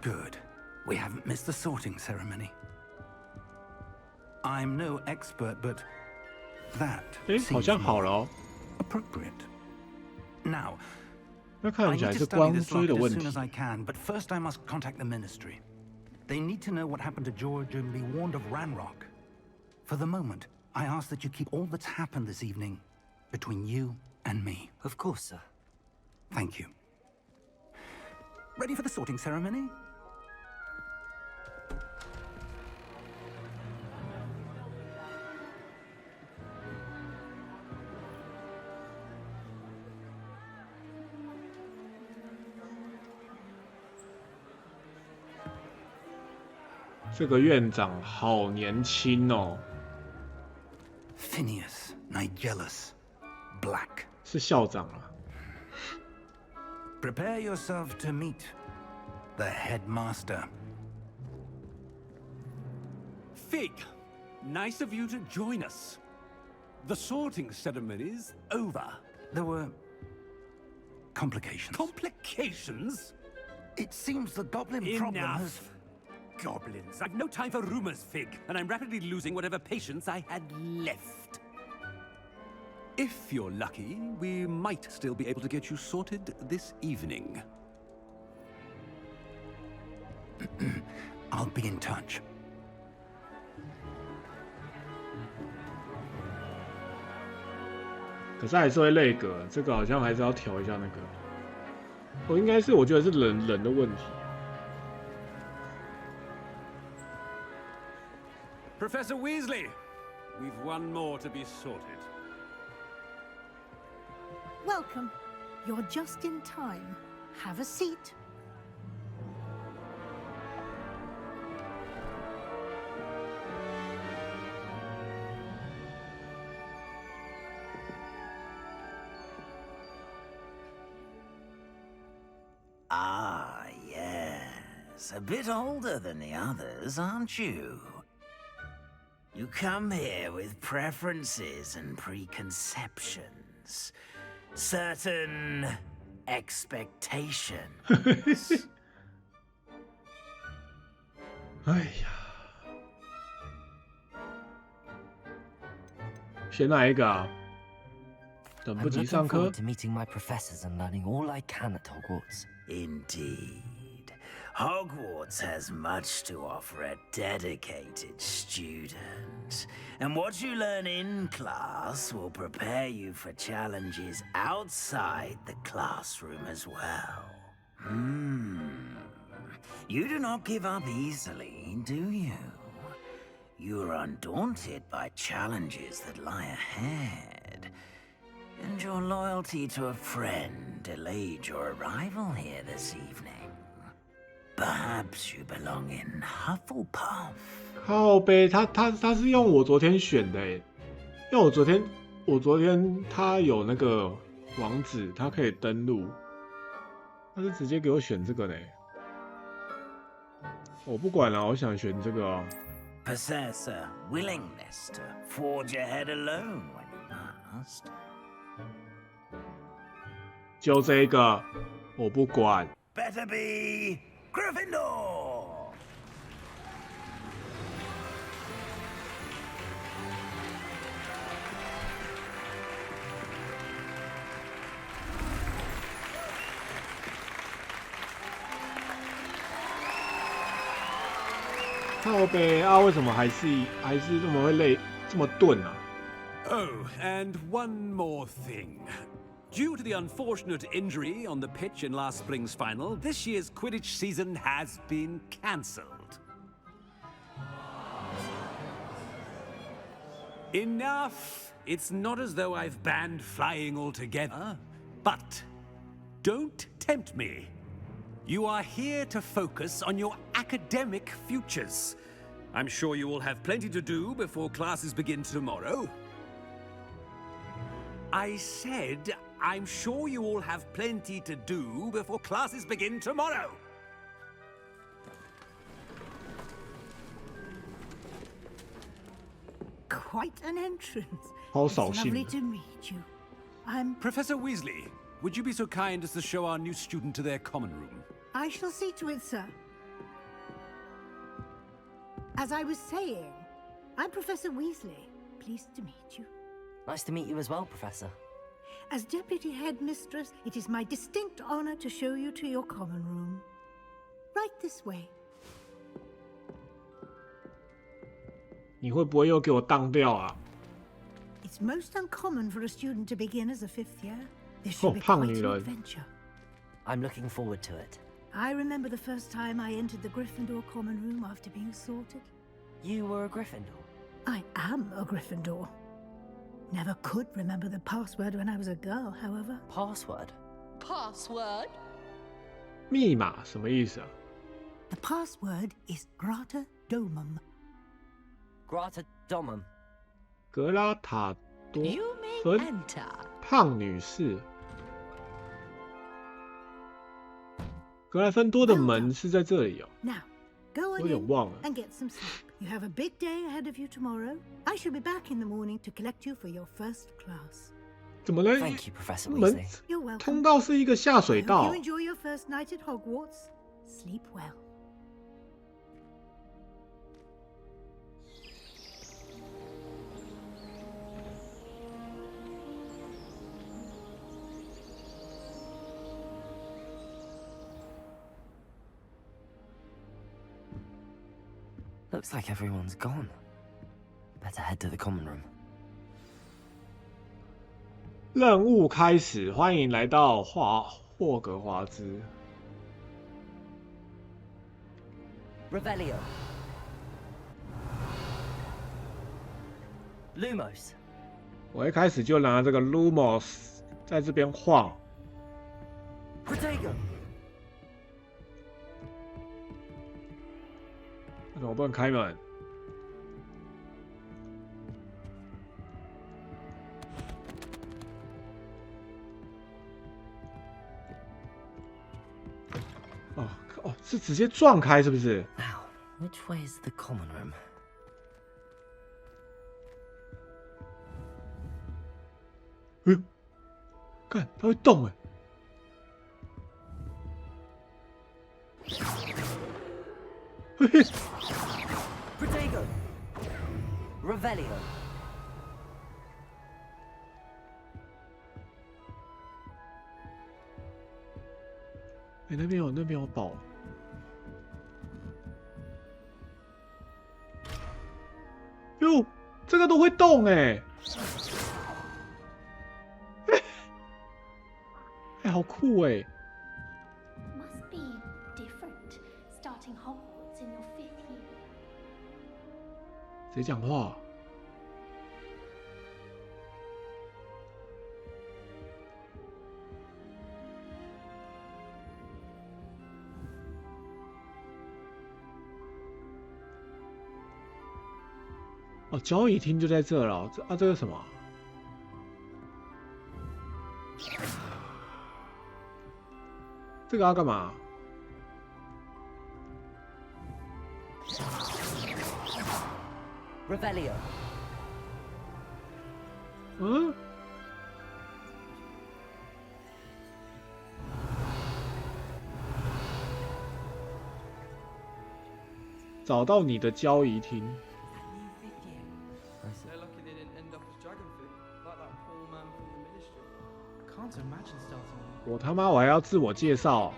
Good. We haven't missed the sorting ceremony. I'm no expert, but that 好像好了哦。 appropriate. Now, 那看 I 起来 need 是 to study 光 this 追的 locket 问 as 题 soon。as I can, but first I must contact the ministry. They need to know what happened to George and be warned of Ranrock. For the moment, I ask that you keep all that's happened this evening between you and me. Of course, sir. Thank you. Ready for the sorting ceremony? 这个院长好年轻哦。 Phineas Nigellus Black. 是校长啊。 Prepare yourself to meet the headmaster. Fig, nice of you to join us. The sorting ceremony's over. There were complications. Complications? It seems the goblin problem has... Enough. Goblins. I've no time for rumors, Fig, and I'm rapidly losing whatever patience I had left. If you're lucky, we might still be able to get you sorted this evening. I'll be in touch. 可是还是会累格，这个好像还是要调一下那个。我应该是，我觉得是人的问题。 Professor Weasley, we've one more to be sorted. Welcome. You're just in time. Have a seat. Ah, yes. A bit older than the others, aren't you? You come here with preferences and preconceptions. Certain expectations. 哎呀，选哪一个啊？等 I'm 不及 looking 上课 forward。to meeting my professors and learning all I can at Hogwarts. Indeed. Hogwarts has much to offer a dedicated student. And what you learn in class will prepare you for challenges outside the classroom as well. You do not give up easily, do you? You are undaunted by challenges that lie ahead. And your loyalty to a friend delayed your arrival here this evening. Perhaps you belong in Hufflepuff. 靠背，他是用我昨天选的诶，因为我昨天他有那个网址，他可以登录，他是直接给我选这个嘞。我不管了，我想选这个啊。Possess a willingness to forge ahead alone when you must. 就这个，我不管。 Better be Gryffindor. 靠背啊，为什么还是这么会累，这么钝啊？ Oh, and one more thing. Due to the unfortunate injury on the pitch in last spring's final, this year's Quidditch season has been cancelled. Enough! It's not as though I've banned flying altogether, but don't tempt me. You are here to focus on your academic futures. I'm sure you will have plenty to do before classes begin tomorrow. I said, I'm sure you all have plenty to do before classes begin tomorrow. Quite an entrance. 好 It's 扫兴 lovely 的。 to meet you. I'm... Professor Weasley, would you be so kind as to show our new student to their common room? I shall see to it, sir. As I was saying, I'm Professor Weasley. Pleased to meet you. Nice to meet you as well, Professor. As Deputy Headmistress, it is my distinct honor to show you to your common room. Right this way. 你会不会又给我当掉啊？ It's most uncommon for a student to begin as a fifth year. This should be quite an adventure. I'm looking forward to it. I remember the first time I entered the Gryffindor common room after being sorted. You were a Gryffindor? I am a Gryffindor. Never could remember the password when I was a girl, however. Password? Password? 密码什么意思啊？ The password is Grata Domum. Grata Domum. 格拉塔多 You may 芬 enter. 胖女士。格莱芬多的门是在这里哦。 Now, go on 有点 in 忘了。 and get some sleep. You have a big day ahead of you tomorrow. I shall be back in the morning to collect you for your first class. 怎么了？ Thank you, Professor 门 Weasley. You're welcome. 通道是一个下 I 水 hope 道 you。enjoy your first night at Hogwarts. Sleep well. Looks like everyone's gone. Better head to the common room. 任务开始，欢迎来到霍格华兹。 Revelio. Lumos. 我一开始就拿这个 Lumos 在这边晃。 Protego. 为什么不能开门？ 哦，是直接撞开是不是？ Now, which way is the common room? 哎呦，看它会动哎！ 嘿嘿， Protego. Revelio. 哎，那边有宝。哟，这个都会动哎！哎，好酷哎！ Must be different starting Hogwarts in your 5th year. 谁讲话？ 哦，交易厅就在这了。这个什么？这个要干嘛？ Revelio. 嗯？找到你的交易厅。 They're lucky they didn't end up as dragon food, like that poor man from the ministry. I can't imagine starting one. 我他妈我还要自我介绍。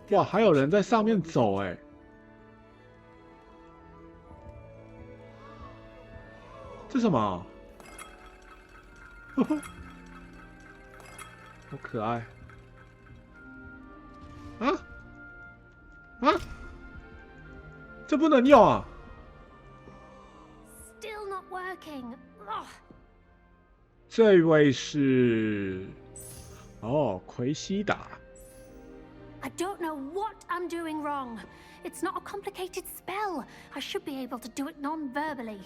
哇，还有人在上面走哎！这什么？呵呵，好可爱。啊？啊？这不能用啊！ Still not working. Ugh. 这位是哦，奎西达。 I don't know what I'm doing wrong. It's not a complicated spell. I should be able to do it non-verbally.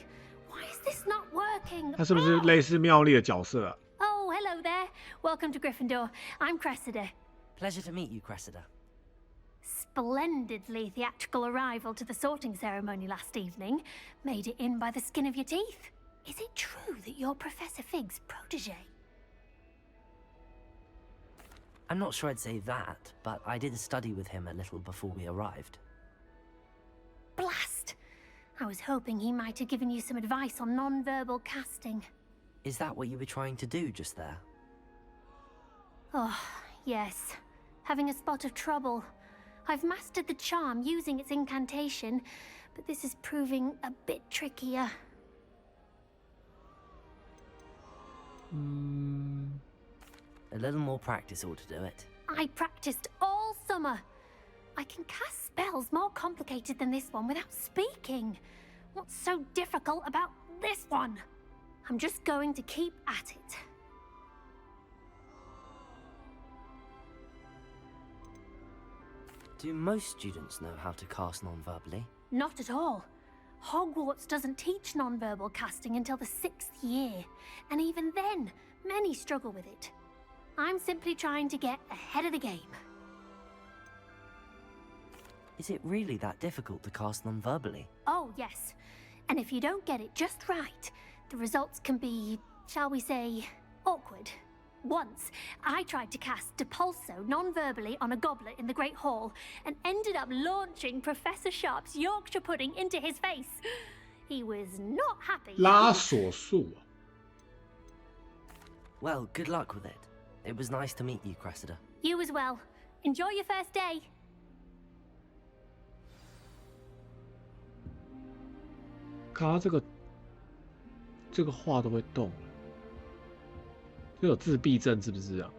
Why is this not working? 他是不是 Ugh. 类似妙丽的角色啊？ Oh, hello there. Welcome to Gryffindor. I'm Cressida. Pleasure to meet you, Cressida. Splendidly theatrical arrival to the sorting ceremony last evening. Made it in by the skin of your teeth. Is it true that you're Professor Fig's protege? I'm not sure I'd say that, but I did study with him a little before we arrived. Blast! I was hoping he might have given you some advice on non-verbal casting. Is that what you were trying to do just there? Oh, yes. Having a spot of trouble. I've mastered the charm using its incantation, but this is proving a bit trickier. A little more practice ought to do it. I practiced all summer. I can cast spells more complicated than this one without speaking. What's so difficult about this one? I'm just going to keep at it. Do most students know how to cast non-verbally? Not at all. Hogwarts doesn't teach non-verbal casting until the 6th year, and even then, many struggle with it. I'm simply trying to get ahead of the game. Is it really that difficult to cast non-verbally? Oh, yes. And if you don't get it just right, the results can be, shall we say, awkward. Once, I tried to cast Depulso non-verbally on a goblet in the Great Hall and ended up launching Professor Sharp's Yorkshire pudding into his face. He was not happy. 拉索术。Well, good luck with it. It was nice to meet you, Cressida. You as well. Enjoy your first day. 看他这个画都会动。这有自闭症是不是啊？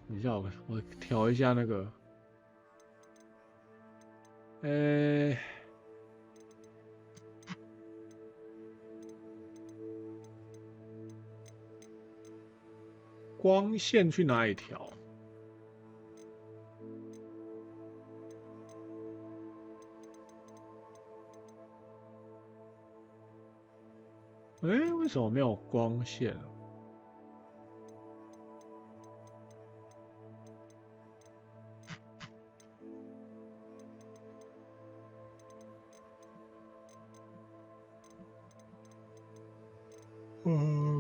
等一下，我调一下那个，光线去哪里调？为什么没有光线啊？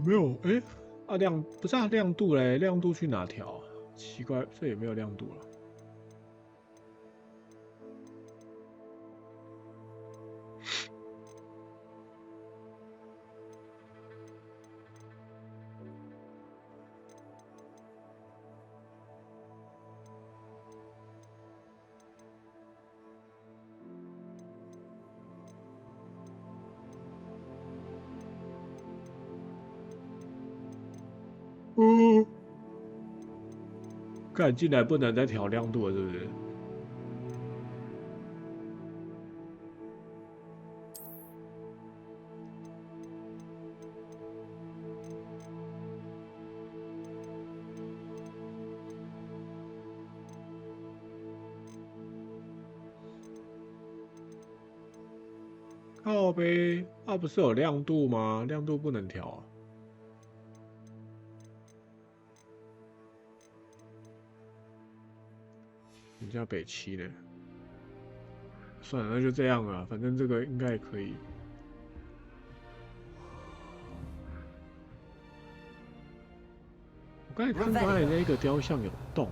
没有，不是啊，亮度嘞，亮度去哪调啊？奇怪，这也没有亮度了。看进来不能再调亮度了，是不是？靠呗，不是有亮度吗？亮度不能调啊。人家北七呢？算了，那就这样了，反正这个应该也可以。我刚才看刚才那个雕像有动，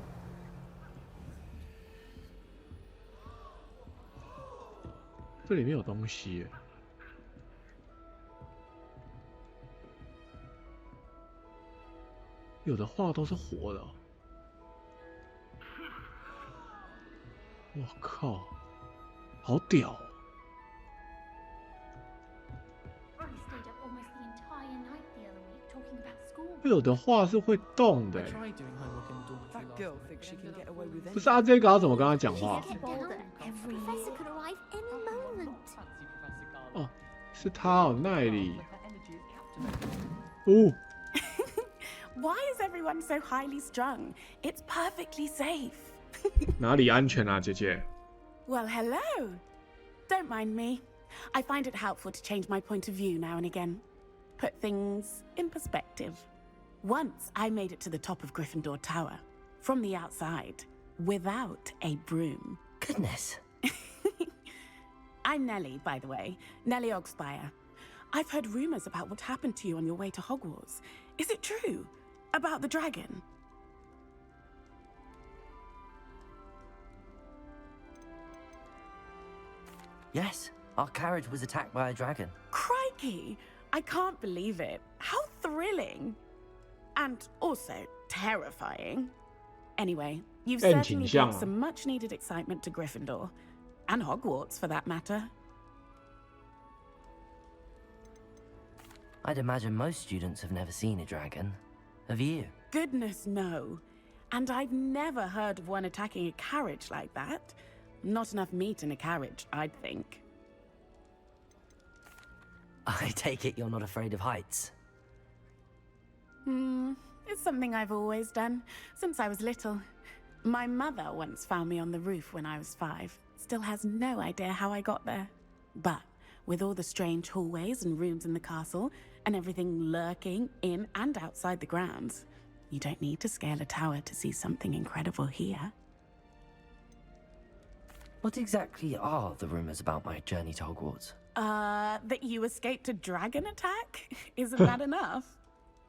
这里面有东西耶。有的画都是活的哦。我靠，好屌哦！有的画是会动的。不是啊，这个要怎么跟他讲话？哦，是他哦，奈里。哦。Why is everyone so highly strung? It's perfectly safe. 哪里安全啊，姐姐 Well, hello. Don't mind me. I find it helpful to change my point of view now and again. Put things in perspective. Once I made it to the top of Gryffindor Tower, from the outside, without a broom. Goodness. I'm Nellie, by the way. Nellie Ogspire. I've heard rumors about what happened to you on your way to Hogwarts. Is it true? About the dragon? Yes, our carriage was attacked by a dragon. Crikey! I can't believe it. How thrilling! And also terrifying. Anyway, you've certainly brought some much-needed excitement to Gryffindor. And Hogwarts, for that matter. I'd imagine most students have never seen a dragon. Have you? Goodness, no. And I've never heard of one attacking a carriage like that. Not enough meat in a carriage, I'd think. I take it you're not afraid of heights. It's something I've always done, since I was little. My mother once found me on the roof when I was 5. Still has no idea how I got there. But with all the strange hallways and rooms in the castle, and everything lurking in and outside the grounds, you don't need to scale a tower to see something incredible here. What exactly are the rumors about my journey to Hogwarts? That you escaped a dragon attack? Isn't that enough?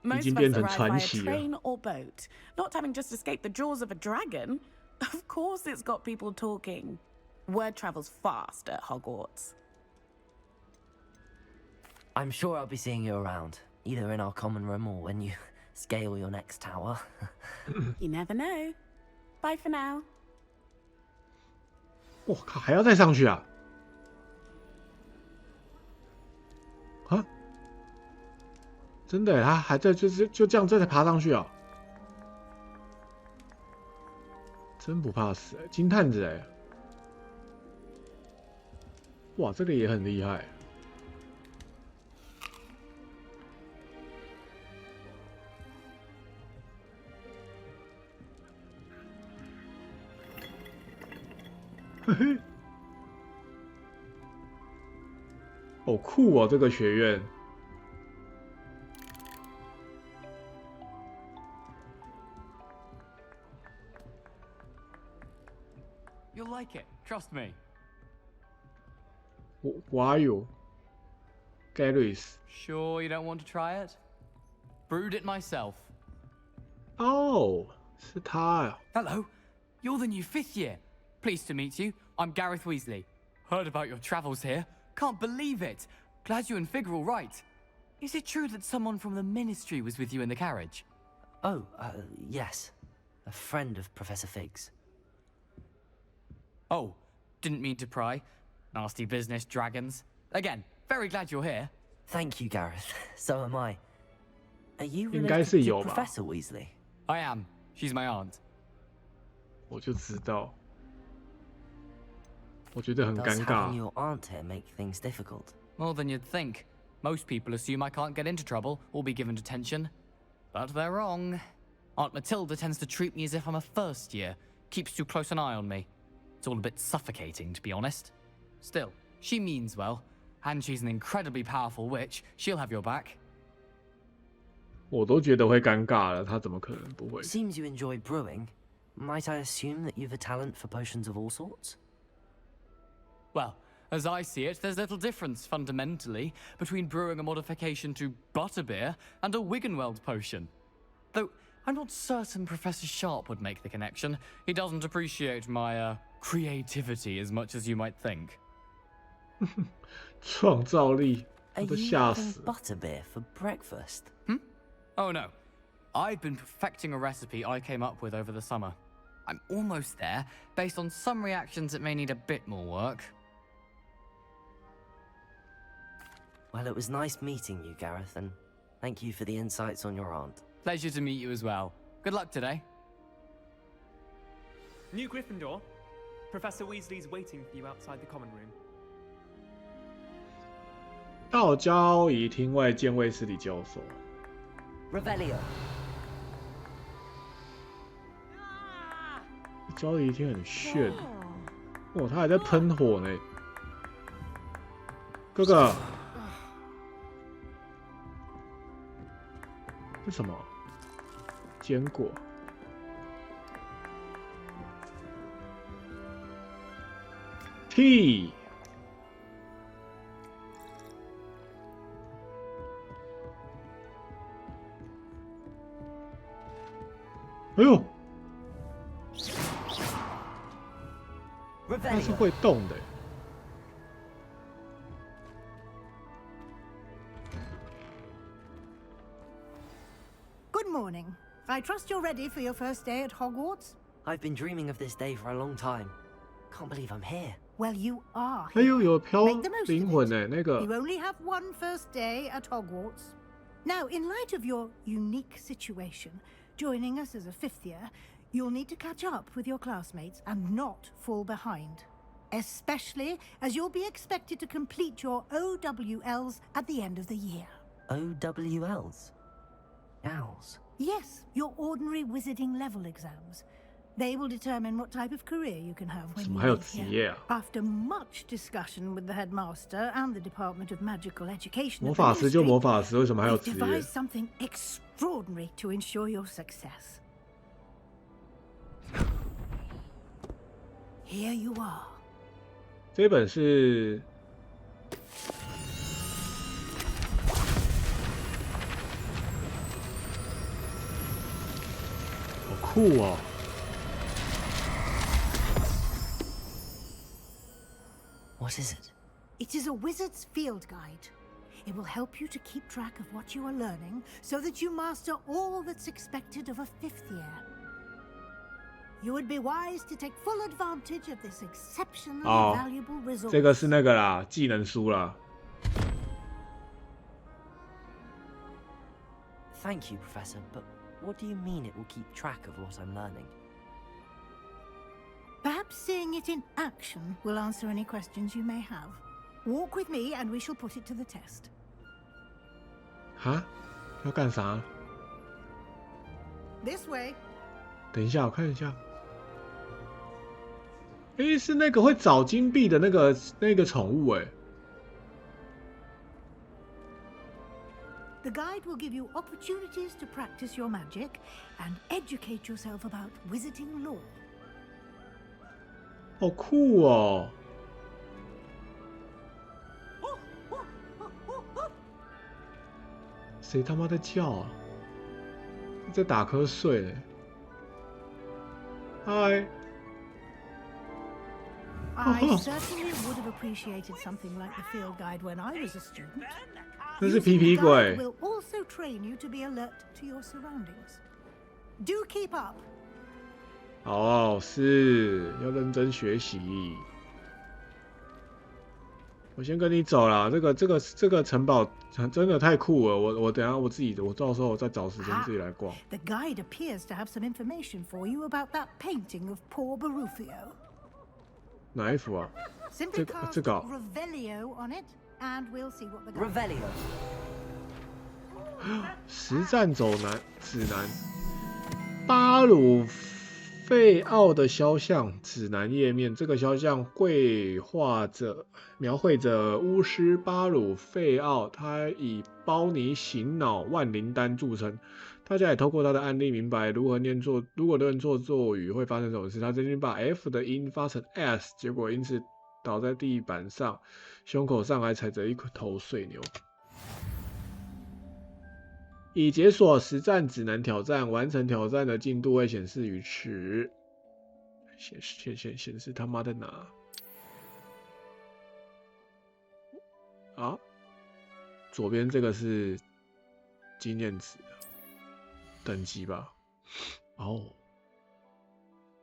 Most of us arrive by a train or boat. Not having just escaped the jaws of a dragon, of course it's got people talking. Word travels fast at Hogwarts. I'm sure I'll be seeing you around, either in our common room or when you scale your next tower. You never know. Bye for now. 我靠，还要再上去啊？啊？真的，他还在就这样再爬上去啊？真不怕死哎，金探子哎！哇，这个也很厉害。嘿嘿，好酷哦，这个学院。You'll like it, trust me. Why you? Garrus. Sure you don't want to try it? Brewed it myself. Oh, 是他呀。Hello, you're the new 5th year. Pleased to meet you. I'm Gareth Weasley. Heard about your travels here. Can't believe it. Glad you and Fig are all right. Is it true that someone from the Ministry was with you in the carriage? Oh, yes. A friend of Professor Fig's. Oh, didn't mean to pry. Nasty business, dragons. Again, very glad you're here. Thank you, Gareth. So am I. Are you 应该是 related 有 to 吧？ Professor Weasley? I am. She's my aunt. 我就知道。我觉得很 Does 尴 having 尬。 your aunt here make things difficult? More than you'd think. Most people assume I can't get into trouble or be given detention. But they're wrong. Aunt Matilda tends to treat me as if I'm a first year. Keeps too close an eye on me. It's all a bit suffocating, to be honest. Still, she means well. And she's an incredibly powerful witch. She'll have your back. 我都觉得会尴尬了，他怎么可能不会？ Seems you enjoy brewing. Might I assume that you've a talent for potions of all sorts? Well, as I see it, there's little difference, fundamentally, between brewing a modification to butterbeer and a Wiggenweld potion. Though, I'm not certain Professor Sharp would make the connection. He doesn't appreciate my, creativity as much as you might think. 创造力， Are 我都 you 吓 having 死了。 butterbeer for breakfast? Oh no. I've been perfecting a recipe I came up with over the summer. I'm almost there, based on some reactions that may need a bit more work. Well, it was nice meeting you, Gareth, and thank you for the insights on your aunt. Pleasure to meet you as well. Good luck today. New Gryffindor. Professor Weasley's waiting for you outside the common room. 到交仪厅外见卫斯理教授。 Revelio. 交仪厅很炫，哇，他还在喷火呢。哥哥，这什么？坚果。T。哎呦，它是会动的。morning. I trust you're ready for your first day at Hogwarts? I've been dreaming of this day for a long time. Can't believe I'm here. Well, you are 哎 here. 呦，有飘 Make the most of 灵魂 it. 哎，那个 You only have one first day at Hogwarts. Now, in light of your unique situation, joining us as a fifth year, you'll need to catch up with your classmates and not fall behind. Especially as you'll be expected to complete your OWLs at the end of the year. OWLs? Owls? Yes, your ordinary wizarding level exams. They will determine what type of career you can have when 怎 you 么还有 leave 职 here. 业啊？ After much discussion with the headmaster and the Department of Magical Education 魔 of the 法师就 Ministry, 魔法师，为什么还有 we've 职业？ devised something extraordinary to ensure your success. Here you are. 这本是好酷哦！ What is it? It is a wizard's field guide. It will help you to keep track of what you are learning so that you master all that's expected of a fifth year. You would be wise to take full advantage of this exceptionally valuable resource. 这个是那个啦，技能书啦。 Thank you, Professor, but what do you mean it will keep track of what I'm learning? Perhaps seeing it in action will answer any questions you may have. Walk with me and we shall put it to the test. 哈？要干啥？ This way. 等一下，我看一下。诶，是那个会找金币的那个宠物诶。 The guide will give you opportunities to practice your magic and educate yourself about wizarding lore. 好酷哦！谁他妈在叫啊？在打瞌睡嘞！嗨！ I certainly would have appreciated something like the field guide when I was a student. 那是皮 Using 皮 the 鬼 guide。will also train you to be alert to your surroundings. Do keep up. 哦，是要认真学习。我先跟你走啦，这个城堡真的太酷了，我等一下我到时候再找时间自己来逛。The guide appears to have some information for you about that painting of poor Barufio. 哪一幅啊？ Simply 这 cast 这个 Revelio on it, and we'll see what the guide Revelio. 实战指南，巴鲁费奥的肖像指南页面。这个肖像描绘着巫师巴鲁费奥，他以包你醒脑万灵丹著称。大家也透过他的案例明白如果念错咒语会发生什么事。他曾经把 F 的音发成 S， 结果因此倒在地板上，胸口上还踩着一头水牛。已解锁实战指南挑战，完成挑战的进度会显示于此。显示他妈在哪？啊，左边这个是经验值等级吧？哦，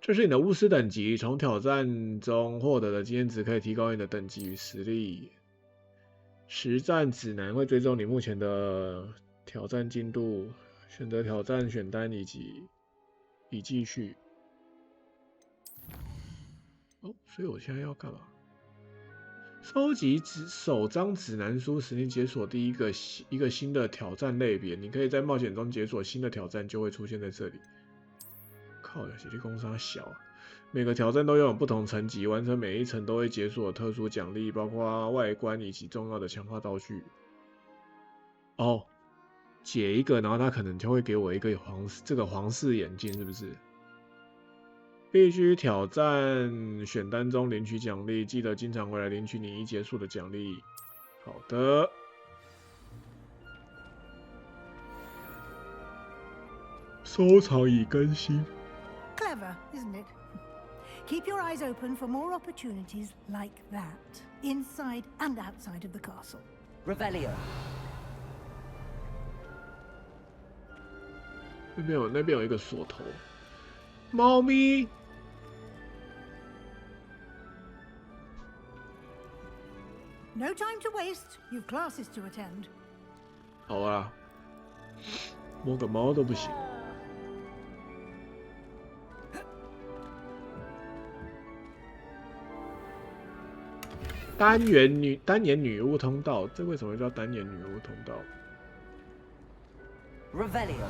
这是你的巫师等级，从挑战中获得的经验值可以提高你的等级与实力。实战指南会追踪你目前的挑战进度，选择挑战选单以继续。哦，所以我现在要干嘛？收集首张指南书使你解锁一个新的挑战类别，你可以在冒险中解锁新的挑战，就会出现在这里。靠，血力攻杀小啊！每个挑战都拥有不同层级，完成每一层都会解锁特殊奖励，包括外观以及重要的强化道具。哦，解一个，然后他可能就会给我一个皇室眼镜，是不是？必须挑战选单中领取奖励，记得经常回来领取你已结束的奖励。好的。收藏已更新。Clever, isn't it? Keep your eyes open for more opportunities like that, inside and outside of the castle. Revelio. 那边有一个锁头，猫咪。No time to waste. You've classes to attend. 好啊，摸个猫都不行。单眼女巫通道，这为什么叫单眼女巫通道 Revelio.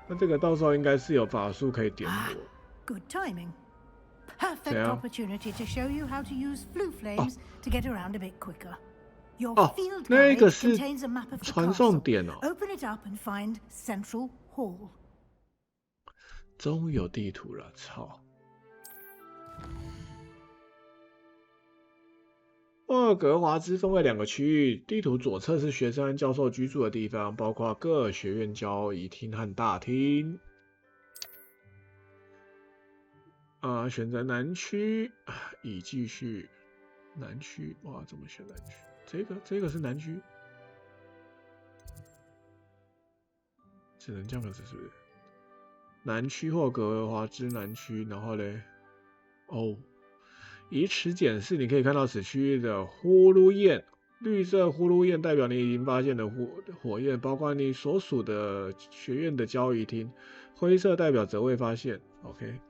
那这个到时候应该是有法术可以点火。Good timing. Perfect opportunity to show you how to use flue flames to get around a bit quicker. Your field guide contains a map of the castle. Open it up and find Central Hall. 终于有地图了，操！霍格华兹分为2个区域，地图左侧是学生和教授居住的地方，包括各学院交易厅和大厅。选择南区，已继续。南区，哇，怎么选南区？这个是南区，只能这样子是不是？南区霍格华兹南区，然后嘞，以此检视，你可以看到此区域的呼噜焰，绿色呼噜焰代表你已经发现的火焰，包括你所属的学院的交易厅，灰色代表则未发现。OK。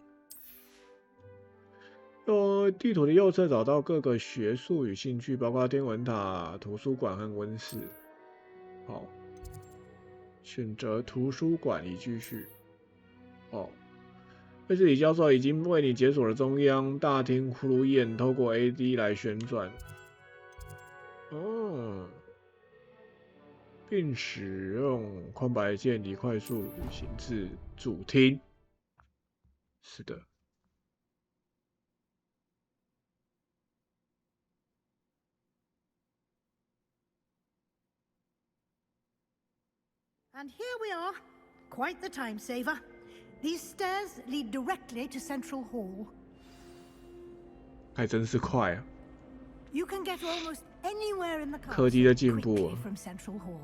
地图的右侧找到各个学术与兴趣，包括天文塔、图书馆和温室。好，选择图书馆已继续。威斯理教授已经为你解锁了中央大厅呼噜焰，透过 AD 来旋转。并使用空白键以快速旅行至主厅。是的。And here we are. Quite the time saver. These stairs lead directly to Central Hall. 还真是快啊！ You can get almost anywhere in the castle 科技的进步 quickly from Central Hall.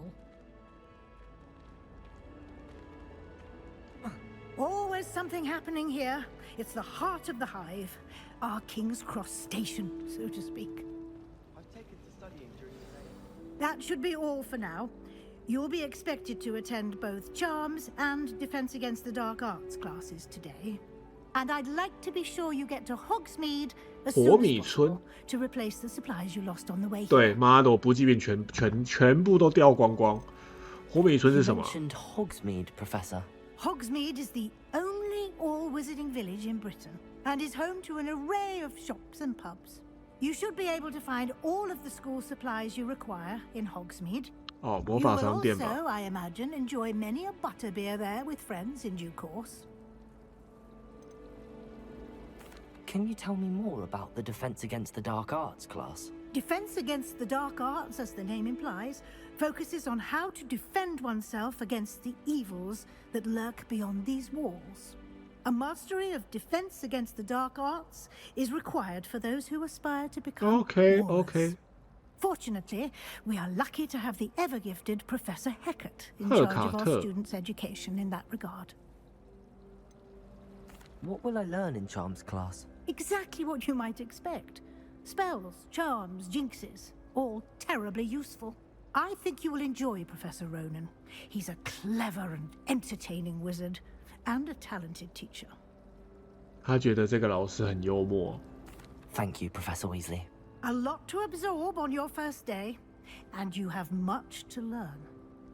Always something happening here. It's the heart of the hive, our King's Cross station, so to speak. I've taken to studying during the day. That should be all for now. You'll be expected to attend both Charms and Defense Against the Dark Arts classes today. And I'd like to be sure you get to Hogsmeade as soon as possible to replace the supplies you lost on the way here. 对，妈的，我补给品全部都掉光光。火米村是什么 mentioned Hogsmeade, Professor. Hogsmeade is the only all-wizarding village in Britain and is home to an array of shops and pubs. You should be able to find all of the school supplies you require in Hogsmeade. 魔法商店吧。 You will also, I imagine, enjoy many a butterbeer there with friends in due course. Can you tell me more about the Defense Against the Dark Arts class? Defense Against the Dark Arts, as the name implies, focuses on how to defend oneself against the evils that lurk beyond these walls. A mastery of Defense Against the Dark Arts is required for those who aspire to become warriors. Okay. Fortunately, we are lucky to have the ever-gifted Professor Hecat in charge of our students' education in that regard. What will I learn in Charms class? Exactly what you might expect. Spells, charms, jinxes, all terribly useful. I think you will enjoy Professor Ronan. He's a clever and entertaining wizard, and a talented teacher. 他觉得这个老师很幽默。 Thank you, Professor Weasley. A lot to absorb on your first day, and you have much to learn.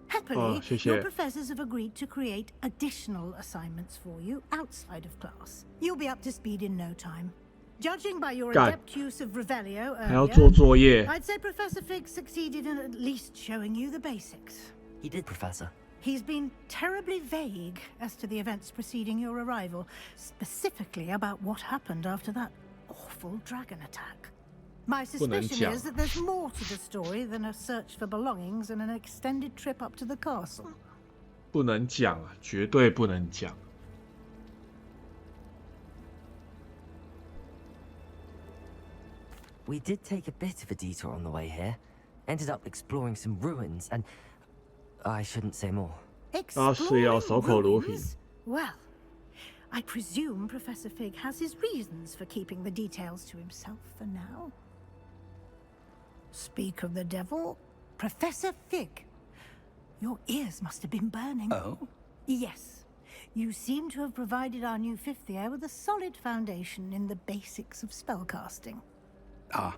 Happily, your professors have agreed to create additional assignments for you outside of class. You'll be up to speed in no time. Judging by your adept use of Revelio earlier, I'd say Professor Fig succeeded in at least showing you the basics. He did, Professor. He's been terribly vague as to the events preceding your arrival, specifically about what happened after that awful dragon attack. My suspicion is that there's more to the story than a search for belongings and an extended trip up to the castle. 不能讲啊，绝对不能讲。We did take a bit of a detour on the way here. Ended up exploring some ruins and... I shouldn't say more. Exploring ruins? Well, I presume Professor Fig has his reasons for keeping the details to himself for now. Speak of the devil, Professor Fig. Your ears must have been burning. Oh? Yes. You seem to have provided our new fifth year with a solid foundation in the basics of spellcasting. Ah,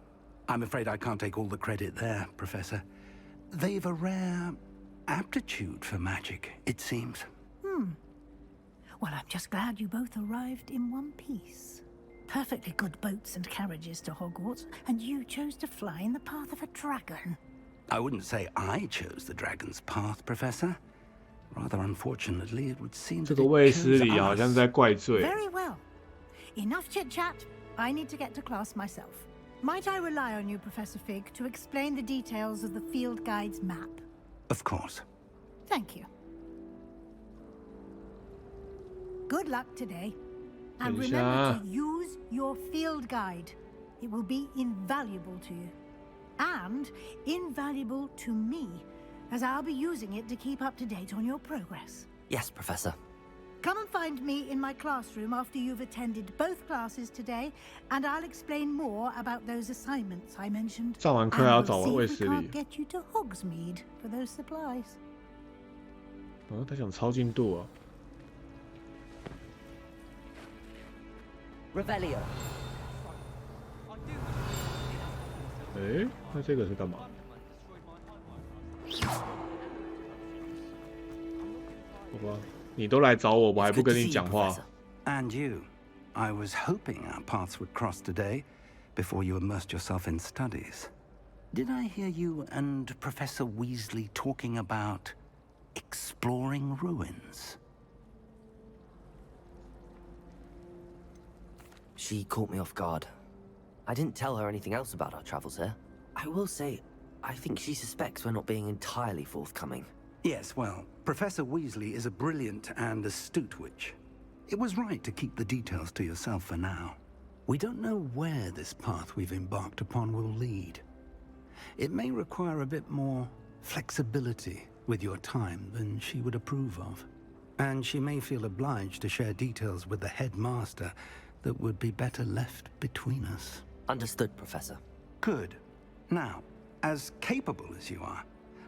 I'm afraid I can't take all the credit there, Professor. They've a rare aptitude for magic, it seems. Well, I'm just glad you both arrived in one piece. Perfectly good boats and carriages to Hogwarts, and you chose to fly in the path of a dragon. I wouldn't say I chose the dragon's path, Professor. Rather unfortunately, it would seem that it chose us. Very well. Enough chit-chat. I need to get to class myself. Might I rely on you, Professor Fig, to explain the details of the field guide's map? Of course. Thank you. Good luck today. And remember to use your field guide. It will be invaluable to you. And invaluable to me, as I'll be using it to keep up to date on your progress. Yes, Professor. Come and find me in my classroom after you've attended both classes today, and I'll explain more about those assignments I mentioned. And we'll see if we can't get you to Hogsmeade for those supplies. 哦，他想抄进度啊。Revelio. 哎，那这个是干嘛？好吧，你都来找我，我还不跟你讲话。And you. I was hoping our paths would cross today, before you immersed yourself in studies. Did I hear you and Professor Weasley talking about exploring ruins? She caught me off guard. I didn't tell her anything else about our travels here. I will say, I think she suspects we're not being entirely forthcoming. Yes, well, Professor Weasley is a brilliant and astute witch. It was right to keep the details to yourself for now. We don't know where this path we've embarked upon will lead. It may require a bit more flexibility with your time than she would approve of. And she may feel obliged to share details with the headmaster that would be better left between us. Understood, Professor. Good. Now, as capable as you are,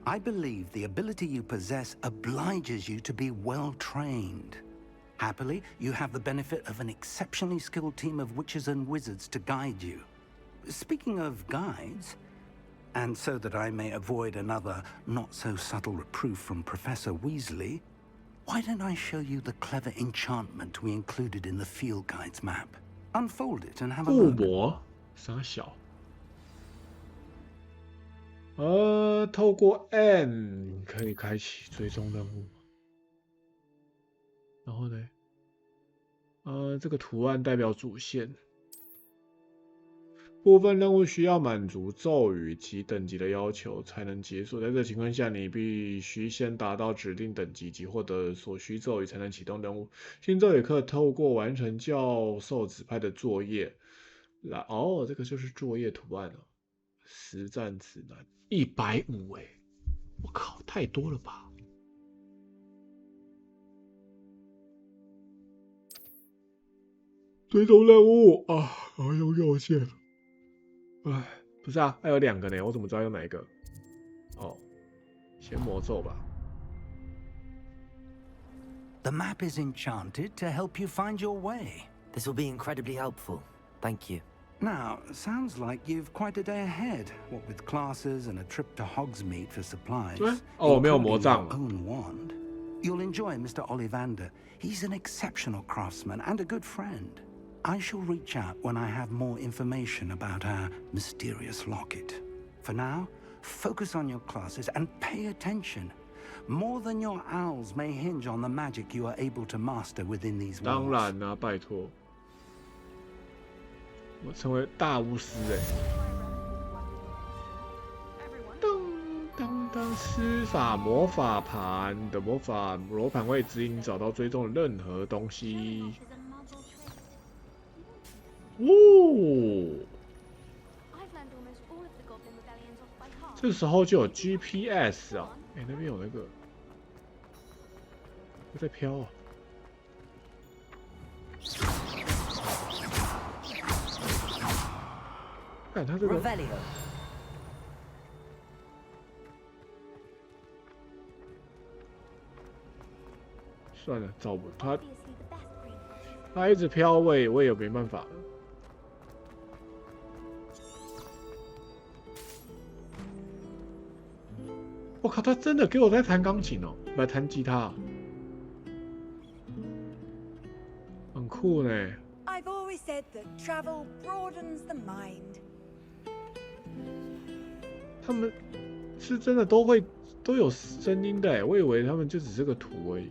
I believe the ability you possess obliges you to be well trained. Happily, you have the benefit of an exceptionally skilled team of witches and wizards to guide you. Speaking of guides, and so that I may avoid another not-so-subtle reproof from Professor Weasley, why don't I show you the clever enchantment we included in the field guide's map? Unfold it and have a look. 附魔，傻小。透过 N 可以开启追踪任务。然后呢？这个图案代表主线。部分任务需要满足咒语及等级的要求才能解锁，在这情况下，你必须先达到指定等级及获得所需咒语才能启动任务。新咒语可透过完成教授指派的作业来，这个就是作业图案了。实战指南150哎，我靠，太多了吧！追踪任务啊，又又见了。哎，不是啊，还有2个呢，我怎么知道用哪一个？先魔咒吧。The map is enchanted to help you find your way. This will be incredibly helpful. Thank you. Now, sounds like you've quite a day ahead, what with classes and a trip to Hogsmeade for supplies. 没有魔杖。Your own wand. You'll enjoy Mr. Ollivander. He's an exceptional craftsman and a good friend. I shall reach out when I have more information about our mysterious locket. For now, focus on your classes and pay attention. More than your owls may hinge on the magic you are able to master within these walls. 当然啊，拜托，我成为大巫师当施法魔法盘的魔法罗盘会指引你找到追踪的任何东西。这时候就有 GPS 啊，哎，那边有那个，在飘啊。看他这个。算了，找不他，他一直飘，我也没办法了。我靠，他真的给我在弹钢琴哦，来弹吉他，很酷呢。I've always said that travel broadens the mind. 他们是真的都有声音的，我以为他们就只是个图而已。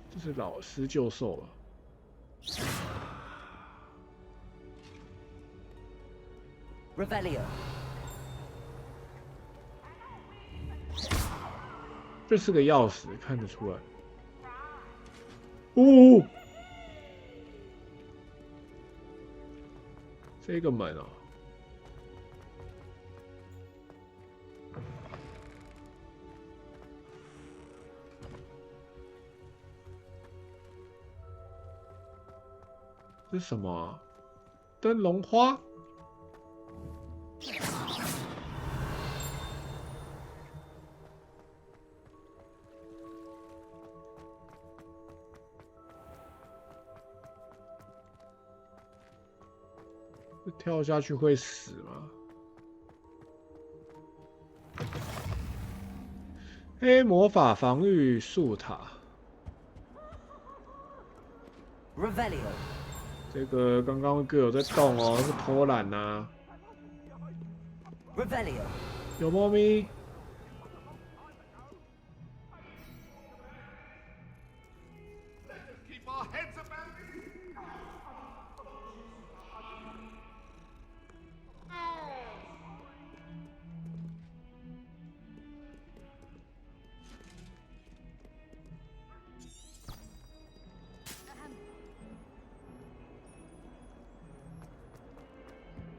这是老师救授了。Revelio。这是个钥匙，看得出来。哦，这个门啊。这是什么啊？灯笼花？跳下去会死吗？黑魔法防御树塔。Revelio。这个刚刚有在动哦，是偷懒呐。Revelio。有猫咪。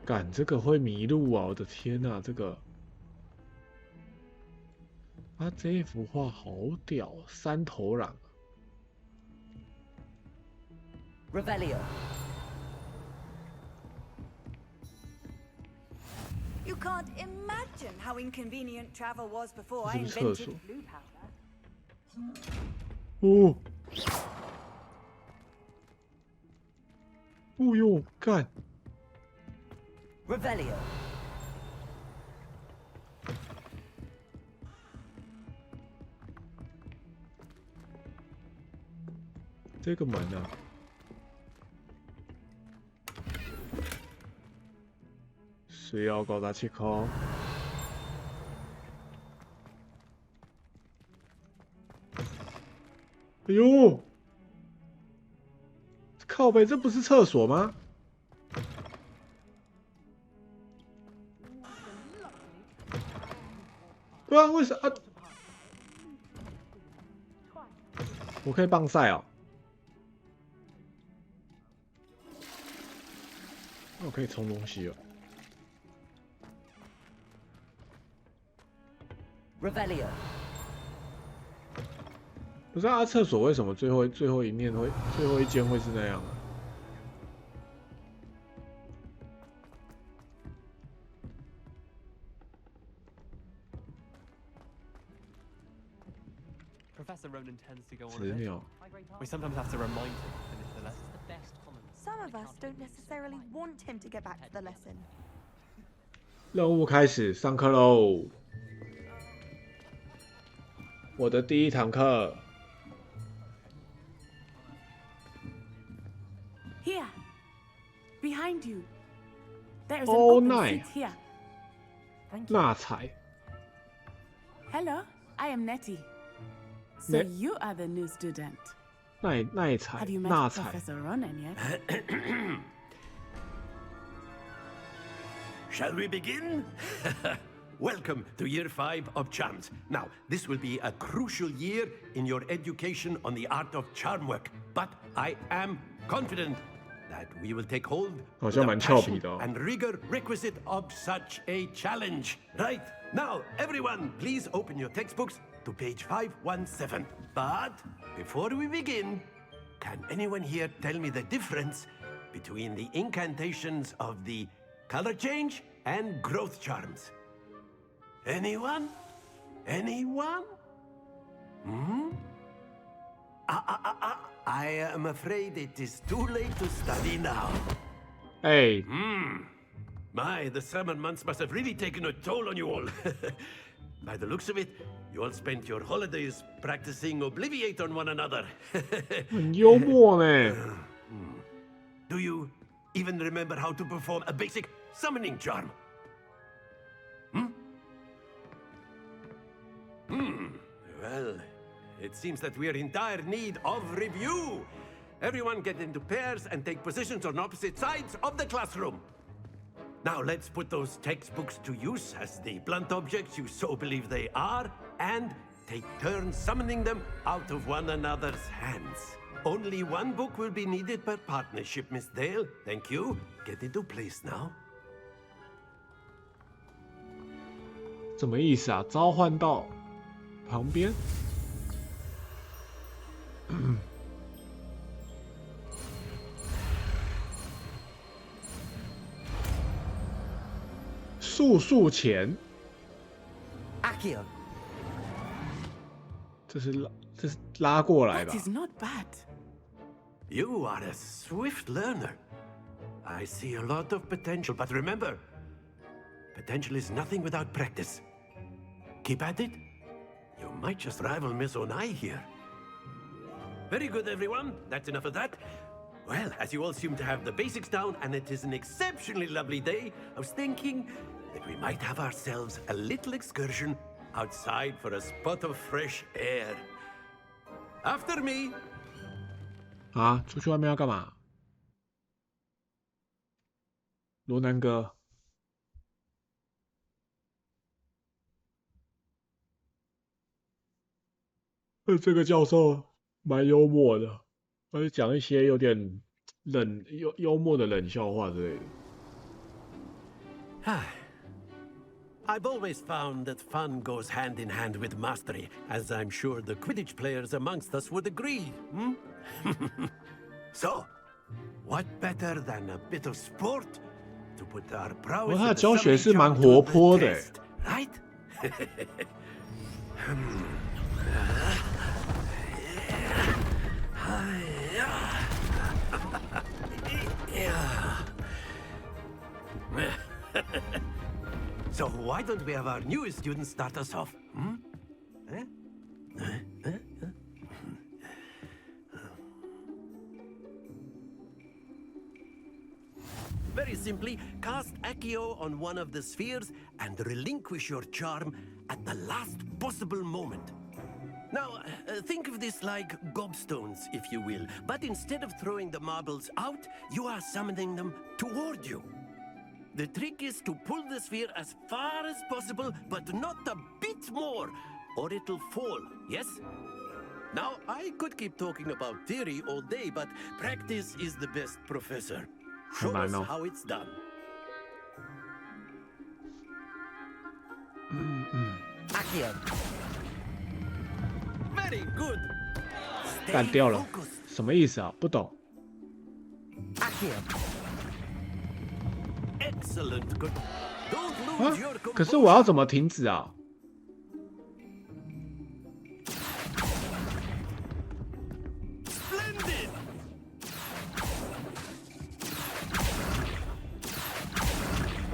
干，这个会迷路啊！我的天哪，这个啊，这一幅画好屌，三头狼。Revelio。You can't imagine how inconvenient travel was before I invented blue powder. 哦，哦哟，干！ Revelio。这个门啊，需要高达切口。哎呦，靠北，这不是厕所吗？ 对啊，为啥啊？我可以棒赛哦。那我可以冲东西了。Revelio。不是啊，厕所为什么最后一面会最后一间会是那样啊？ Professor Ronan tends to go on a 10 bit. 秒。 We sometimes have to remind him to finish the lesson. Some of us don't necessarily want him to get back to the lesson. 任务开始，上课喽！我的第一堂课。 Here, behind you. There is an Oh, open nice. seat here. 纳采。 Hello, I am Nettie. So you are the new student. 奈采， Have you met 纳采。 Professor Ronan yet? Shall we begin? Welcome to Year 5 of Charms. Now, this will be a crucial year in your education on the art of charm work, but I am confident that we will take hold 好 of 像 the 蛮俏皮 passion 的哦。 and rigor requisite of such a challenge. Right now, everyone, please open your textbooks to page 517. But before we begin, can anyone here tell me the difference between the incantations of the color change and growth charms? Anyone? Anyone? Hmm? I am afraid it is too late to study now. 哎， My, the summer months must have really taken a toll on you all. By the looks of it, you all spent your holidays practicing Obliviate on one another. 很幽默呢。 Do you even remember how to perform a basic summoning charm? Well, it seems that we are in dire need of review. Everyone get into pairs and take positions on opposite sides of the classroom. Now let's put those textbooks to use as the blunt objects you so believe they are, and take turns summoning them out of one another's hands. Only one book will be needed per partnership, Miss Dale. Thank you. Get into place now. 什么意思啊？召唤到旁边？速速前， Accio. 这是拉过来吧 That？is not bad. You are a swift learner. I see a lot of potential, but remember, potential is nothing without practice. Keep at it. You might just rival Miss Onai here. Very good, everyone. That's enough of that. Well, as you all seem to have the basics down, and it is an exceptionally lovely day, I was thinking that we might have ourselves a little excursion outside for a spot of fresh air. After me. 啊，出去外面要干嘛？罗南哥，这个教授蛮幽默的，他就讲一些有点幽默的冷笑话之类的。I've always found that fun goes hand in hand with mastery, as I'm sure the Quidditch players amongst us would agree. So, what better than a bit of sport to put our prowess 他的 in the 教学 summoning 是蛮 charm 活 to 泼 the 的， test, right? So why don't we have our newest student start us off? Very simply, cast Accio on one of the spheres and relinquish your charm at the last possible moment. Now, think of this like gobstones, if you will, but instead of throwing the marbles out, you are summoning them toward you. The trick is to pull the sphere as far as possible, but not a bit more, or it'll fall, yes? Now, I could keep talking about theory all day, but practice is the best professor. Show us how it's done. Accio. Very good. 干掉了，什么意思啊？不懂。 Accio. Excellent. Good. Don't 啊 lose your 可是我要怎么停止啊？ Splendid.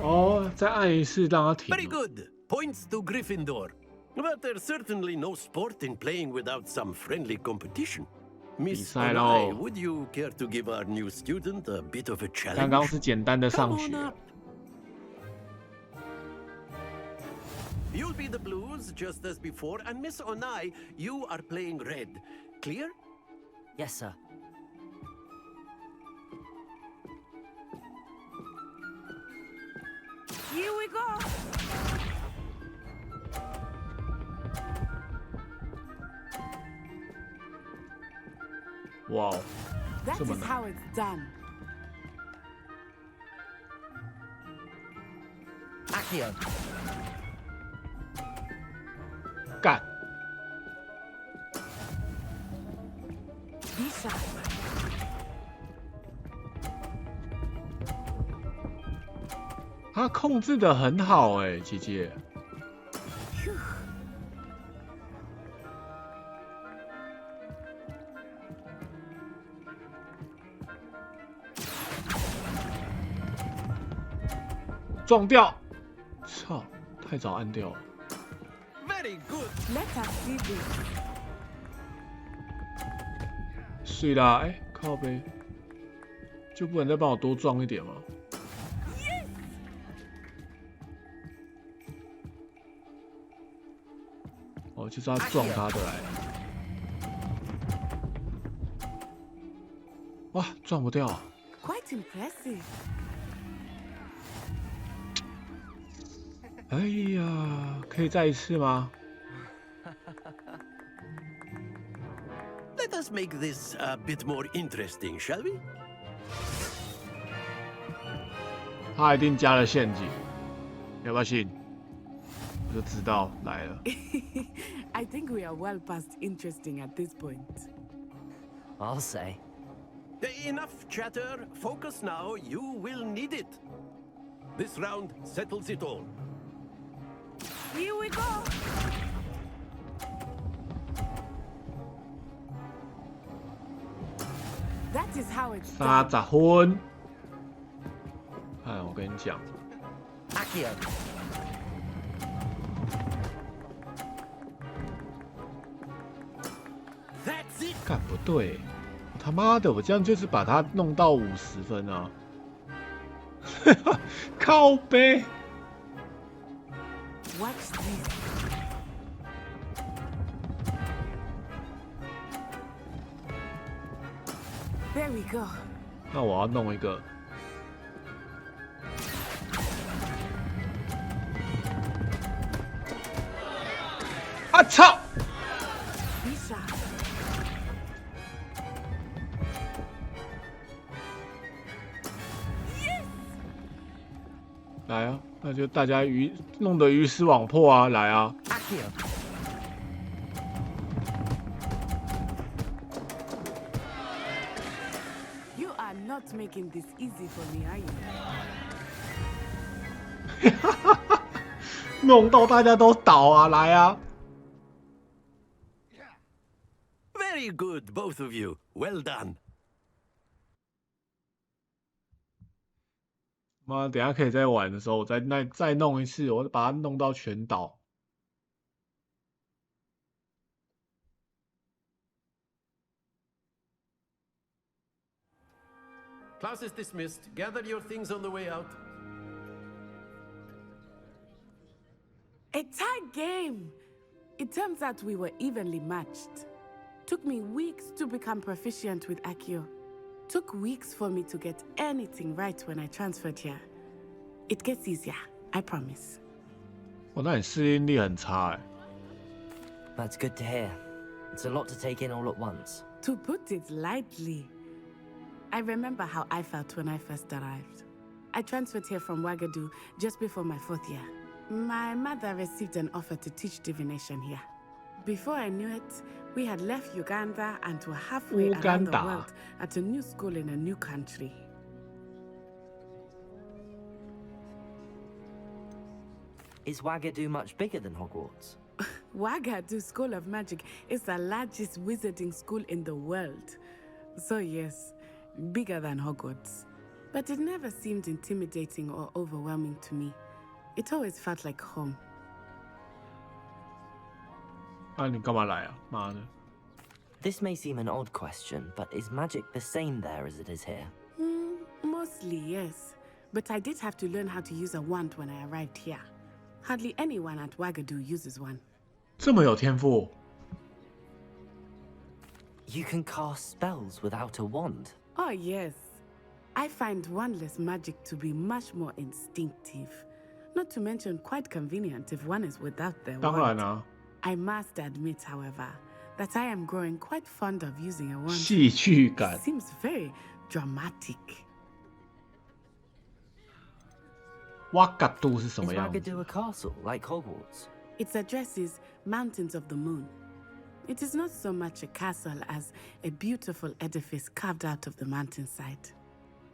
哦，再按一次让它停。 Very good. Points to Gryffindor. But there's certainly no sport in playing without some friendly competition. Miss 比赛 Onai, 咯。 would you care to give our new student a bit of a 刚 challenge? 刚是简单的上 Come 学 on。up. You'll be the blues just as before, and Miss Onai, you are playing red. Clear? Yes, sir. Here we go. Wow. That 这么 is 难。 how it's done. Accio. 干。他控制的很好哎，姐姐。撞掉！操，太早按掉了。Very good. Let us see this. 睡啦，哎，靠背，就不能再帮我多撞一点吗？哦，就是要撞他的来。哇，撞不掉。Quite impressive. 哎呀，可以再一次吗？ Let us make this a bit more interesting, shall we? 他一定加了陷阱，要不要信？我就知道来了。I think we are well past interesting at this point. I'll say. Enough chatter. Focus now. You will need it. This round settles it all. Here we go. That is how it's done. 30分。哎，我跟你讲。Accio. 干不对，他妈的，我这样就是把他弄到50分啊！靠背。Watch this. There we go. 那我要弄一个。啊操！ 来啊，那就大家弄得鱼死网破啊！来啊！ You are not making this easy for me, are you? 弄到大家都倒啊！来啊！ Very good, both of you. Well done. 妈，等一下可以再玩的时候，我再弄一次，我把它弄到全倒。Class is dismissed. Gather your things on the way out. A tie game! It turns out we were evenly matched. Took me weeks to become proficient with Accio. Took weeks for me to get anything right when I transferred here. It gets easier, I promise. 哇，那你适应力很差哎。That's good to hear. It's a lot to take in all at once. To put it lightly, I remember how I felt when I first arrived. I transferred here from Ouagadougou just before my 4th year. My mother received an offer to teach divination here. Before I knew it, we had left Uganda and were halfway around the world at a new school in a new country. Is Ouagadougou much bigger than Hogwarts? Ouagadougou School of Magic is the largest wizarding school in the world. So yes, bigger than Hogwarts. But it never seemed intimidating or overwhelming to me. It always felt like home. 那你干嘛来啊？妈的！ This may seem an odd question, but is magic the same there as it is here? Mostly, yes. But I did have to learn how to use a wand when I arrived here. Hardly anyone at Ouagadougou uses one. 这么有天赋。 You can cast spells without a wand. Oh, yes. I find wandless magic to be much more instinctive. Not to mention quite convenient if one is without their 当然 wand. 啊。 I must admit, however, that I am growing quite fond of using a wand. 戏剧感。 Seems very dramatic. 瓦嘎杜是什么 Is 样子？ Wagadu a castle like Hogwarts? Its address is Mountains of the Moon. It is not so much a castle as a beautiful edifice carved out of the mountainside.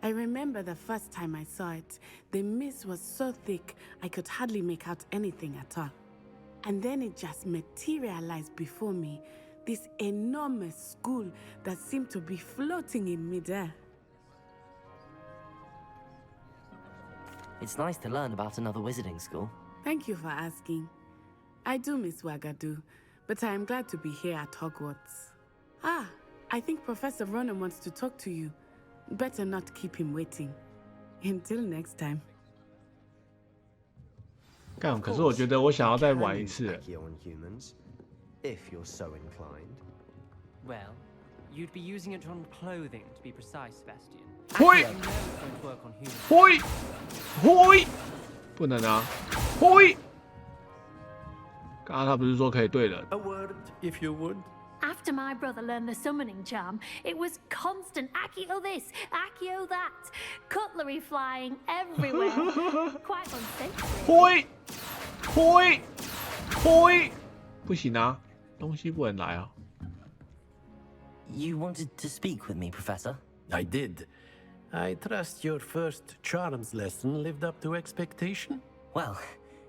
I remember the first time I saw it, the mist was so thick I could hardly make out anything at all. And then it just materialized before me, this enormous school that seemed to be floating in midair. It's nice to learn about another wizarding school. Thank you for asking. I do miss Wagadu, but I am glad to be here at Hogwarts. Ah, I think Professor Ronan wants to talk to you. Better not keep him waiting. Until next time. 干，可是我觉得我想要再玩一次。 If you're so inclined. Well, you'd be using it on clothing, to be precise, Sebastian. 嘿， Don't work on humans. 嘿，嘿，不能啊，嘿。刚刚他不是说可以对人？ A word, if you would. After my brother learned the summoning charm, it was constant Accio this, Accio that, cutlery flying everywhere. Quite unsafe. 嘿，嘿，嘿，不行啊，东西不能来啊。 You wanted to speak with me, Professor? I did. I trust your first charms lesson lived up to expectation? Well,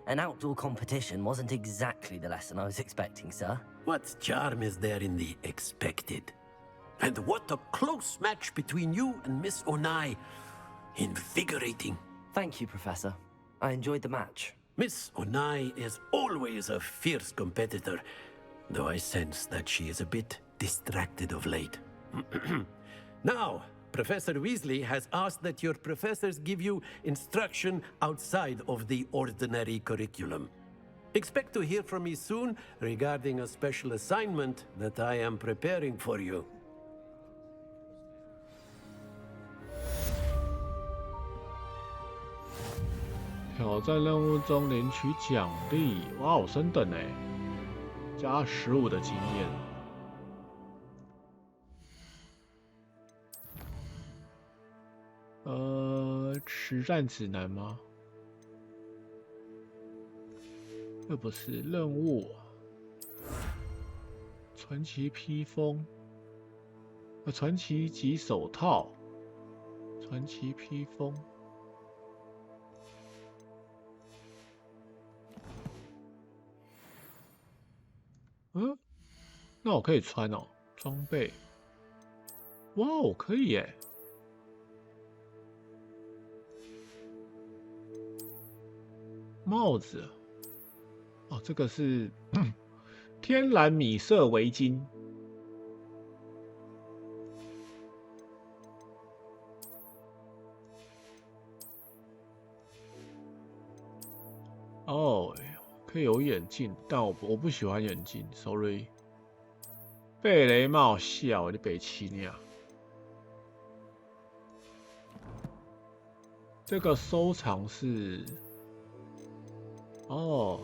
an outdoor competition wasn't exactly the lesson I was expecting, sir. What charm is there in the expected? And what a close match between you and Miss Onai. Invigorating. Thank you, Professor. I enjoyed the match. Miss Onai is always a fierce competitor, though I sense that she is a bit distracted of late. Now, Professor Weasley has asked that your professors give you instruction outside of the ordinary curriculum. Expect to hear from me soon regarding a special assignment that I am preparing for you. 挑战任务中领取奖励，哇，我升等哎，加15的经验。实战指南吗？这不是任务。传奇披风，传奇级手套，传奇披风。 嗯，那我可以穿哦，装备。哇哦，可以耶！帽子，哦，这个是天然米色围巾。哦。 可以有眼镜，但我不喜欢眼镜 ，sorry。贝雷帽笑，你北七呢？这个收藏是，哦，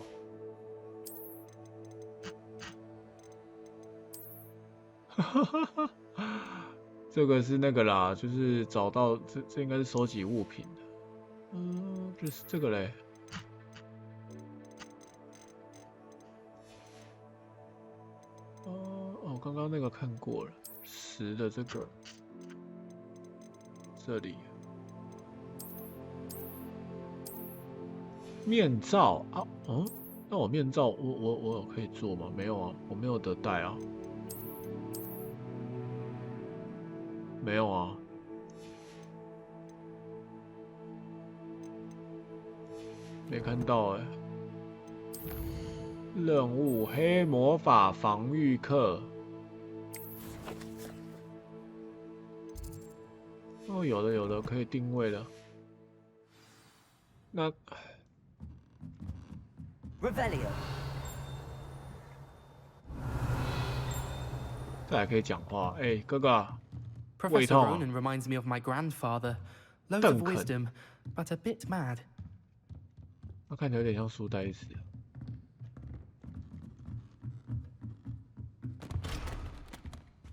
这个是那个啦，就是找到这应该是收集物品的，就是这个嘞。 刚刚那个看过了，10的这个，这里面罩啊，那我面罩我有可以做吗？没有啊，我没有得戴啊，没有啊，没看到哎。任务黑魔法防御课。 哦，有的，可以定位了。那 Revelio， 这还可以讲话。哎，哥哥，胃 Professor 痛。 Ronan reminds me of my grandfather. Loads of wisdom, but a bit mad. 他看起来有点像书呆子。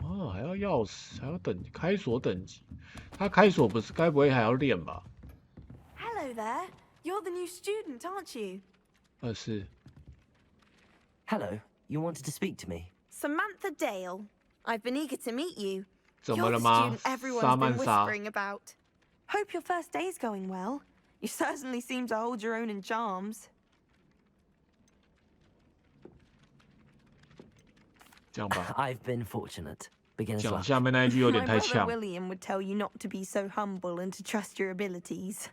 哦，还要钥匙，还要开锁等级。他开锁不是该不会还要练吧 Hello there. You're the new student, aren't you? 是。Hello, you wanted to speak to me? Samantha Dale. I've been eager to meet you. 怎 You're 么 the 了吗？ student everyone's 沙 been 曼莎。 whispering about. Hope your first day's going well. You certainly seem to hold your own in charms. 这样吧。 I've been fortunate. Beginner's 讲 luck. 下面那一句有点 My 太 brother 呛。 William would tell you not to be so humble and to trust your abilities.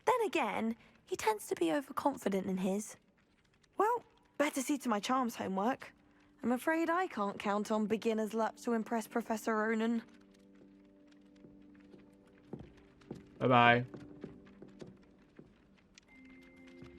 Then again, he tends to be overconfident in his. Well, better see to my charms homework. I'm afraid I can't count on beginner's luck to impress Professor Ronan. 拜拜。